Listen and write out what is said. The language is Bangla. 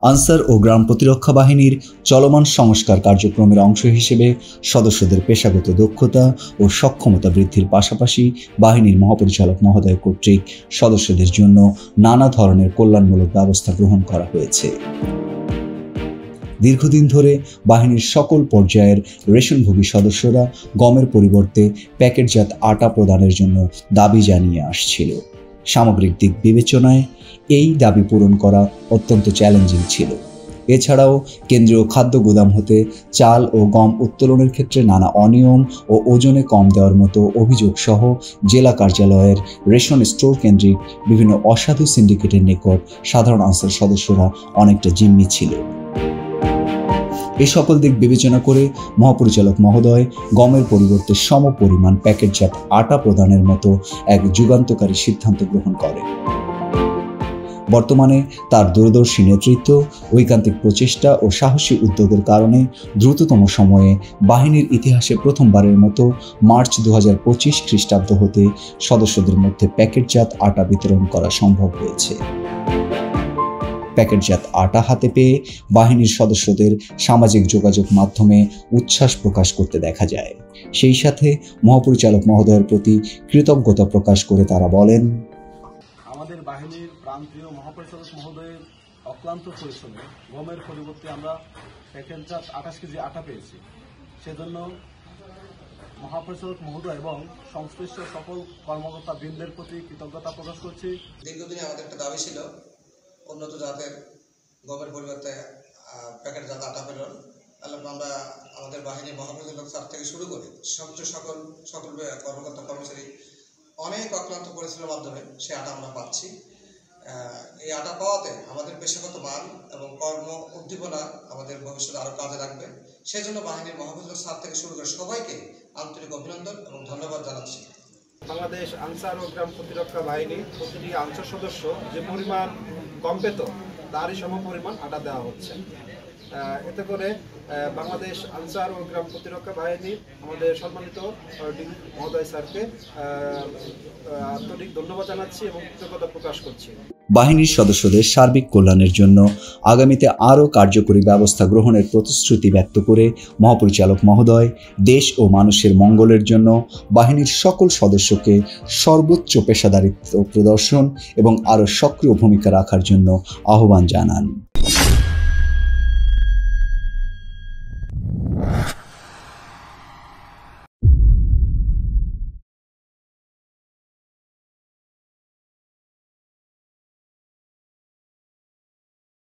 আনসার ও গ্রাম প্রতিরক্ষা বাহিনীর চলমান সংস্কার কার্যক্রমের অংশ হিসেবে সদস্যদের পেশাগত দক্ষতা ও সক্ষমতা বৃদ্ধির পাশাপাশি বাহিনীর মহাপরিচালক মহোদয় কর্তৃক সদস্যদের জন্য নানা ধরনের কল্যাণমূলক ব্যবস্থা গ্রহণ করা হয়েছে। দীর্ঘদিন ধরে বাহিনীর সকল পর্যায়ের রেশনভোগী সদস্যরা গমের পরিবর্তে প্যাকেটজাত আটা প্রদানের জন্য দাবি জানিয়ে আসছিল। সামগ্রিক দিক বিবেচনায় এই দাবি পূরণ করা অত্যন্ত চ্যালেঞ্জিং ছিল। এছাড়াও কেন্দ্রীয় খাদ্য গুদাম হতে চাল ও গম উত্তোলনের ক্ষেত্রে নানা অনিয়ম ও ওজনে কম দেওয়ার মতো অভিযোগ সহ জেলা কার্যালয়ের রেশন স্টোর কেন্দ্রিক বিভিন্ন অসাধু সিন্ডিকেটের নিকট সাধারণ আনসার সদস্যরা অনেকটা জিম্মি ছিল। এই সকল দিক বিবেচনা করে মহাপরিচালক মহোদয় গমের পরিবর্তে সমপরিমাণ প্যাকেটজাত আটা প্রদানের মতো এক যুগান্তকারী সিদ্ধান্ত গ্রহণ করেন। বর্তমানে তার দূরদর্শী নেতৃত্ব, ঐকান্তিক প্রচেষ্টা ও সাহসী উদ্যোগের কারণে দ্রুততম সময়ে বাহিনীর ইতিহাসে প্রথমবারের মতো মার্চ 2025 খ্রিস্টাব্দ হতে সদস্যদের মধ্যে প্যাকেটজাত আটা বিতরণ করা সম্ভব হয়েছে। প্যাকেটজাত আটা হাতে পেয়ে বাহিনীর সদস্যদের সামাজিক যোগাযোগ মাধ্যমে উচ্ছ্বাস প্রকাশ করতে দেখা যায়। সেই সাথে মহাপরিচালক মহোদয়ের প্রতি কৃতজ্ঞতা প্রকাশ করে তারা বলেন, আমাদের বাহিনীর প্রান্তীয় মহাপরিচালক মহোদয়ের অক্লান্ত পরিশ্রমে গমের পরিবর্তে আমরা প্যাকেটজাত 28 কেজি আটা পেয়েছি। সেজন্য মহাপরিচালক মহোদয় এবং সংশ্লিষ্ট সকল কর্মকর্তা বৃন্দের প্রতি কৃতজ্ঞতা প্রকাশ করছি। দীর্ঘদিনে আমাদের একটা দাবি ছিল উন্নত জাতের গমের পরিবর্তে প্যাকেটজাত আটা প্রেরণ। আমরা আমাদের বাহিনীর মহাপরিচালক স্যার থেকে শুরু করে সকল কর্মকর্তা কর্মচারী অনেক অক্লান্ত পরিশ্রমের মাধ্যমে সে আটা আমরা পাচ্ছি। এই আটা পাওয়াতে আমাদের পেশাগত মান এবং কর্ম উদ্দীপনা আমাদের ভবিষ্যতে আরও কাজে লাগবে। সেই জন্য বাহিনীর মহাপরিচালক স্যার থেকে শুরু করে সবাইকে আন্তরিক অভিনন্দন এবং ধন্যবাদ জানাচ্ছি। বাংলাদেশ আনসার ও গ্রাম প্রতিরক্ষা বাহিনী প্রতিটি আনসার সদস্য যে পরিমাণ গম পেত তারই সমপরিমাণ আটা দেওয়া হচ্ছে। এতে করে বাংলাদেশ আনসার ও গ্রাম প্রতিরক্ষা বাহিনী আমাদের সম্মানিত মহোদয় স্যারকে আন্তরিক ধন্যবাদ জানাচ্ছি এবং কৃতজ্ঞতা প্রকাশ করছি। বাহিনীর সদস্যদের সার্বিক কল্যাণের জন্য আগামীতে আরও কার্যকরী ব্যবস্থা গ্রহণের প্রতিশ্রুতি ব্যক্ত করে মহাপরিচালক মহোদয় দেশ ও মানুষের মঙ্গলের জন্য বাহিনীর সকল সদস্যকে সর্বোচ্চ পেশাদারিত্ব প্রদর্শন এবং আরও সক্রিয় ভূমিকা রাখার জন্য আহ্বান জানান।